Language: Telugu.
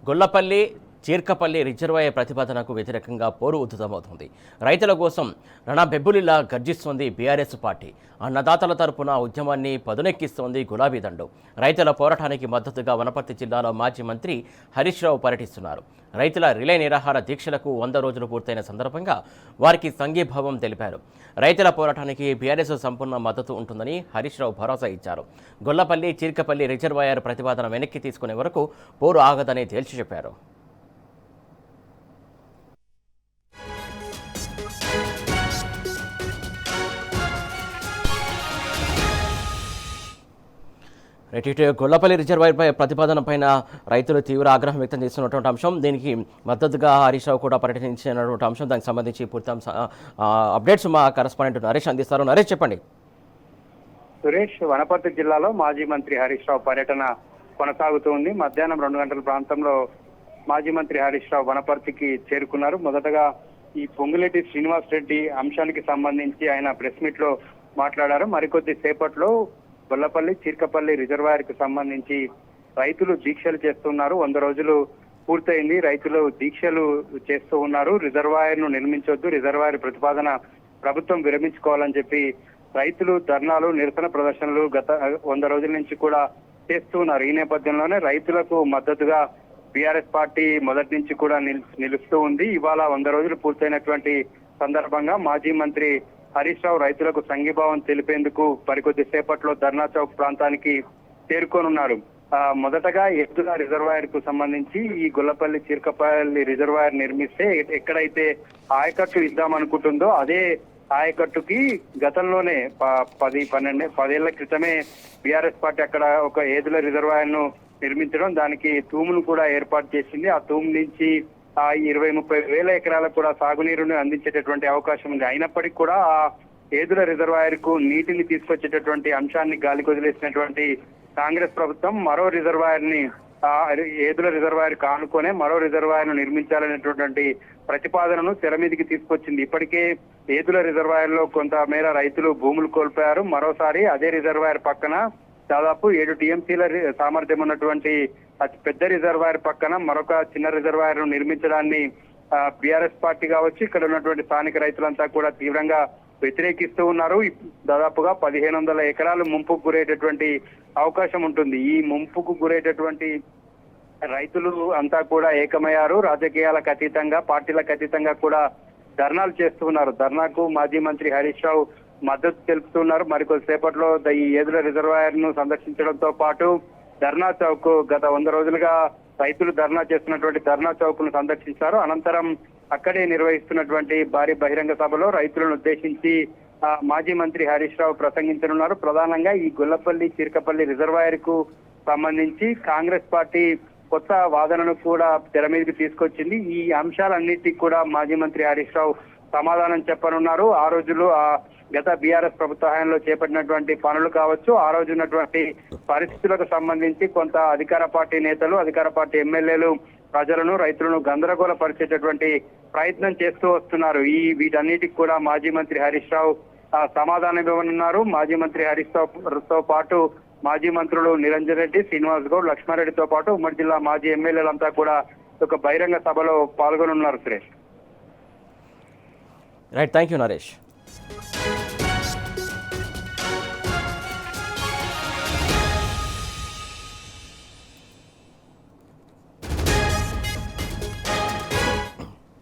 గొల్లపల్లి చీర్కపల్లి రిజర్వాయర్ ప్రతిపాదనకు వ్యతిరేకంగా పోరు ఉధృతమవుతుంది. రైతుల కోసం రణబెబ్బులిలా గర్జిస్తోంది బీఆర్ఎస్ పార్టీ. అన్నదాతల తరపున ఉద్యమాన్ని పదునెక్కిస్తోంది గులాబీ దండు. రైతుల పోరాటానికి మద్దతుగా వనపర్తి జిల్లాలో మాజీ మంత్రి హరీష్ రావు పర్యటిస్తున్నారు. రైతుల రిలే నిరాహార దీక్షలకు 100 రోజులు పూర్తయిన సందర్భంగా వారికి సంఘీభావం తెలిపారు. రైతుల పోరాటానికి బీఆర్ఎస్ సంపూర్ణ మద్దతు ఉంటుందని హరీష్ రావు భరోసా ఇచ్చారు. గొల్లపల్లి చీర్కపల్లి రిజర్వాయర్ ప్రతిపాదన వెనక్కి తీసుకునే వరకు పోరు ఆగదని తేల్చి చెప్పారు. ఇటు గొల్లపల్లి రిజర్వాయర్ ప్రతిపాదన పైన రైతులు తీవ్ర ఆగ్రహం వ్యక్తం చేస్తున్నటువంటి అంశం, దీనికి మద్దతుగా హరీష్ రావు కూడా పర్యటించినటువంటి అంశం, దానికి సంబంధించి పూర్తి అప్డేట్స్ మా కరెస్పాండెంట్ నరేష్ అందిస్తారు. నరేష్, చెప్పండి. సురేష్, వనపర్తి జిల్లాలో మాజీ మంత్రి హరీష్ రావు పర్యటన కొనసాగుతుంది. మధ్యాహ్నం 2 గంటల ప్రాంతంలో మాజీ మంత్రి హరీష్ రావు వనపర్తికి చేరుకున్నారు. మొదటగా ఈ పొంగులేటి శ్రీనివాస్ రెడ్డి అంశానికి సంబంధించి ఆయన ప్రెస్ మీట్ లో మాట్లాడారు. మరికొద్ది సేపట్లో గొల్లపల్లి చీర్కపల్లి రిజర్వాయర్ కు సంబంధించి రైతులు దీక్షలు చేస్తున్నారు. 100 రోజులు పూర్తయింది. రైతులు దీక్షలు చేస్తూ ఉన్నారు. రిజర్వాయర్ ను నిర్మించొద్దు, రిజర్వాయర్ ప్రతిపాదన ప్రభుత్వం విరమించుకోవాలని చెప్పి రైతులు ధర్నాలు, నిరసన ప్రదర్శనలు గత 100 రోజుల నుంచి కూడా చేస్తూ ఉన్నారు. ఈ నేపథ్యంలోనే రైతులకు మద్దతుగా బీఆర్ఎస్ పార్టీ మొదటి నుంచి కూడా నిలుస్తూ ఉంది. ఇవాళ 100 రోజులు పూర్తయినటువంటి సందర్భంగా మాజీ మంత్రి హరీష్ రావు రైతులకు సంఘీభావం తెలిపేందుకు మరికొద్ది సేపట్లో ధర్నా చౌక్ ప్రాంతానికి చేరుకోనున్నారు. మొదటగా ఎద్దుల రిజర్వాయర్ కు సంబంధించి ఈ గొల్లపల్లి చీర్కపల్లి రిజర్వాయర్ నిర్మిస్తే ఎక్కడైతే ఆయకట్టు ఇద్దామనుకుంటుందో అదే ఆయకట్టుకి గతంలోనే 10 ఏళ్ల క్రితమే బీఆర్ఎస్ పార్టీ అక్కడ ఒక ఏదుల రిజర్వాయర్ ను నిర్మించడం, దానికి తూమును కూడా ఏర్పాటు చేసింది. ఆ తూము నుంచి 20-30 వేల ఎకరాలకు కూడా సాగునీరుని అందించేటటువంటి అవకాశం ఉంది. అయినప్పటికీ కూడా ఆ ఏదుల రిజర్వాయర్ కు నీటిని తీసుకొచ్చేటటువంటి అంశాన్ని గాలికి వదిలేసినటువంటి కాంగ్రెస్ ప్రభుత్వం మరో రిజర్వాయర్ ని ఏదుల రిజర్వాయర్ కానుకొనే మరో రిజర్వాయర్ ను నిర్మించాలనేటువంటి ప్రతిపాదనను తెర మీదకి తీసుకొచ్చింది. ఇప్పటికే ఏదుల రిజర్వాయర్ లో కొంత మేర రైతులు భూములు కోల్పోయారు. మరోసారి అదే రిజర్వాయర్ పక్కన దాదాపు 7 టీఎంసీల సామర్థ్యం ఉన్నటువంటి అతి పెద్ద రిజర్వాయర్ పక్కన మరొక చిన్న రిజర్వాయర్ ను నిర్మించడాన్ని బీఆర్ఎస్ పార్టీ కావచ్చు, ఇక్కడ ఉన్నటువంటి స్థానిక రైతులంతా కూడా తీవ్రంగా వ్యతిరేకిస్తూ ఉన్నారు. దాదాపుగా 1500 ఎకరాలు ముంపుకు గురయ్యేటటువంటి అవకాశం ఉంటుంది. ఈ ముంపుకు గురయ్యేటటువంటి రైతులు అంతా కూడా ఏకమయ్యారు. రాజకీయాలకు అతీతంగా, పార్టీలకు అతీతంగా కూడా ధర్నాలు చేస్తూ ఉన్నారు. ధర్నాకు మాజీ మంత్రి హరీష్ రావు మద్దతు తెలుపుతున్నారు. మరికొద్దిసేపట్లో ఈ ఏదుల రిజర్వాయర్ ను సందర్శించడంతో పాటు ధర్నా చౌక్ గత 100 రోజులుగా రైతులు ధర్నా చేస్తున్నటువంటి ధర్నా చౌక్ ను సందర్శించారు. అనంతరం అక్కడే నిర్వహిస్తున్నటువంటి భారీ బహిరంగ సభలో రైతులను ఉద్దేశించి మాజీ మంత్రి హరీష్ రావు ప్రసంగించనున్నారు. ప్రధానంగా ఈ గొల్లపల్లి చీర్కపల్లి రిజర్వాయర్ కు సంబంధించి కాంగ్రెస్ పార్టీ కొత్త వాదనను కూడా తెర మీదకి తీసుకొచ్చింది. ఈ అంశాలన్నిటికీ కూడా మాజీ మంత్రి హరీష్ రావు సమాధానం చెప్పనున్నారు. ఆ రోజుల్లో గత బీఆర్ఎస్ ప్రభుత్వ హయాంలో చేపట్టినటువంటి పనులు కావచ్చు, ఆ రోజు ఉన్నటువంటి పరిస్థితులకు సంబంధించి కొంత అధికార పార్టీ నేతలు, అధికార పార్టీ ఎమ్మెల్యేలు ప్రజలను, రైతులను గందరగోళ పరిచేటటువంటి ప్రయత్నం చేస్తూ వస్తున్నారు. వీటన్నిటికి కూడా మాజీ మంత్రి హరీష్ రావు సమాధానం ఇవ్వనున్నారు. మాజీ మంత్రి హరీష్ రావుతో పాటు మాజీ మంత్రులు నిరంజన్ రెడ్డి, శ్రీనివాస్ గౌడ్, లక్ష్మారెడ్డితో పాటు ఉమ్మడి జిల్లా మాజీ ఎమ్మెల్యేలంతా కూడా ఒక బహిరంగ సభలో పాల్గొనున్నారు. Suresh, right, thank you Naresh.